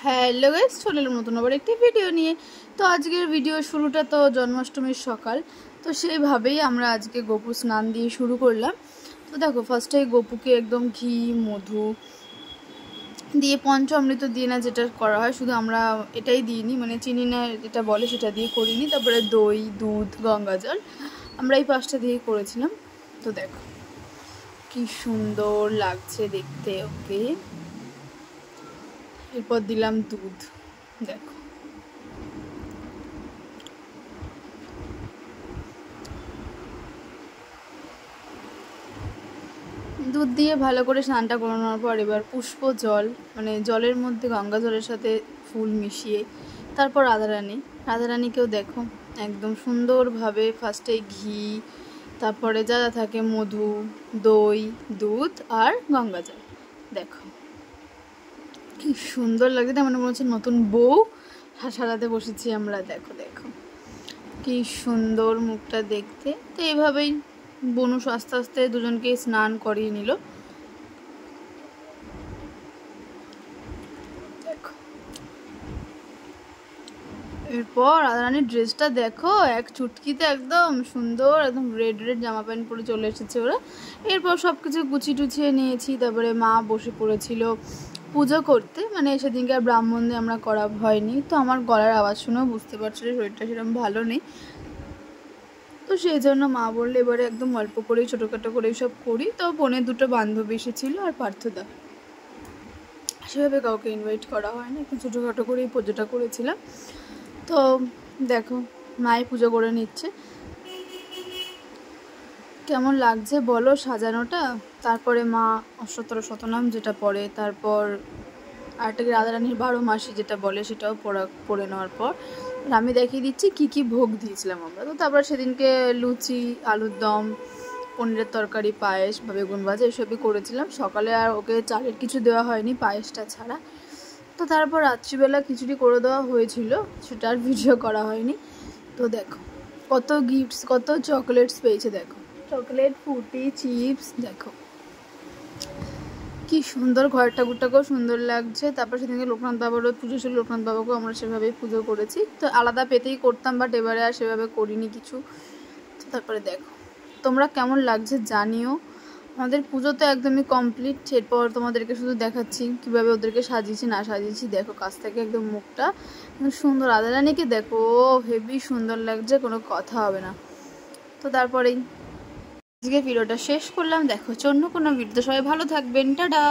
Hello guys, চলে এলাম নতুন আবার একটি ভিডিও নিয়ে। তো আজকের ভিডিও শুরুটা তো জন্মাষ্টমীর সকাল, তো সেইভাবেই আমরা আজকে গোপু স্নান দিয়ে শুরু করলাম। তো দেখো, ফার্স্টে গোপুকে একদম ঘি মধু দিয়ে পঞ্চামৃত দিয়ে না যেটা করা হয়, শুধু আমরা এটাই দিইনি, মানে চিনি না যেটা বলে সেটা দিয়ে করিনি। তারপরে দই, দুধ, গঙ্গা জল, আমরা এই পাঁচটা দিয়েই করেছিলাম। তো দেখো কি সুন্দর লাগছে দেখতে ওকে। এরপর দিলাম দুধ, দেখো দুধ দিয়ে ভালো করে স্নানটা করানোর পর এবার পুষ্প জল, মানে জলের মধ্যে গঙ্গা জলের সাথে ফুল মিশিয়ে তারপর রাধারানীকেও দেখো একদম সুন্দরভাবে ফার্স্টে ঘি, তারপরে যা যা থাকে মধু, দই, দুধ আর গঙ্গা জল, দেখো কি সুন্দর লাগছে। তেমন মনে হচ্ছে নতুন বউ সাজাতে বসেছি আমরা। দেখো দেখো কি সুন্দর মুখটা দেখতে। তো এইভাবেই বনু আস্তে আস্তে দুজনকে স্নান করিয়ে নিল। দেখো এরপর রাধারানীর ড্রেসটা দেখো, এক চুটকিতে একদম সুন্দর, একদম রেড রেড জামা প্যান্ট পরে চলে এসেছে ওরা। এরপর সব কিছু গুছিয়ে টুছিয়ে নিয়েছি। তারপরে মা বসে পড়েছিল পুজো করতে, মানে সেদিনকে আর ব্রাহ্মণ দিয়ে আমরা করা হয়নি। তো আমার গলার আওয়াজ শুনেও বুঝতে পারছিল শরীরটা সেরকম ভালো নেই, তো সেই জন্য মা বললে এবারে একদম অল্প করেই ছোটোখাটো করেই সব করি। তো বোনের দুটো বান্ধবী এসেছিলো আর পার্থদা, সেভাবে কাউকে ইনভাইট করা হয় না, একটু ছোটোখাটো করেই পুজোটা করেছিলাম। তো দেখো মাই পুজো করে নিচ্ছে, কেমন লাগছে বলো সাজানোটা। তারপরে মা অষ্টোত্তর শতনাম যেটা পড়ে, তারপর আরেকটা রাধারানীর 12 মাসি যেটা বলে সেটাও পড়ে নেওয়ার পর আমি দেখিয়ে দিচ্ছি কি কি ভোগ দিয়েছিলাম আমরা। তো তারপর সেদিনকে লুচি, আলুর দম, পনিরের তরকারি, পায়েস বা বেগুন ভাজা এসবই করেছিলাম। সকালে আর ওকে চালের কিছু দেওয়া হয়নি পায়েসটা ছাড়া। তো তারপর রাত্রিবেলা খিচুড়ি করে দেওয়া হয়েছিল, সেটা আর ভিডিও করা হয়নি। তো দেখো কত গিফটস, কত চকলেটস পেয়েছে, দেখো চকলেট, ফুটি, চিপস, দেখো কি সুন্দর। ঘরের ঠাকুরটাকেও সুন্দর লাগছে। তারপর সেদিনকে লোকনাথ বাবারও পুজো ছিল, লোকনাথ বাবাকেও আমরা সেভাবেই পুজো করেছি। তো আলাদা পেতেই করতাম, বাট এবারে আর সেভাবে করিনি কিছু। তো তারপরে দেখো তোমরা কেমন লাগছে জানিও। আমাদের পুজো তো একদমই কমপ্লিট। এরপর তোমাদেরকে শুধু দেখাচ্ছি কীভাবে ওদেরকে সাজিয়েছি না সাজিয়েছি। দেখো কাছ থেকে একদম মুখটা সুন্দর, রাধারানীকে দেখো হেভি সুন্দর লাগছে, কোনো কথা হবে না। তো তারপরেই আজকে ভিডিওটা শেষ করলাম। দেখো অন্য কোনো ভিডিওতে, সবাই ভালো থাকবেন, টাটা।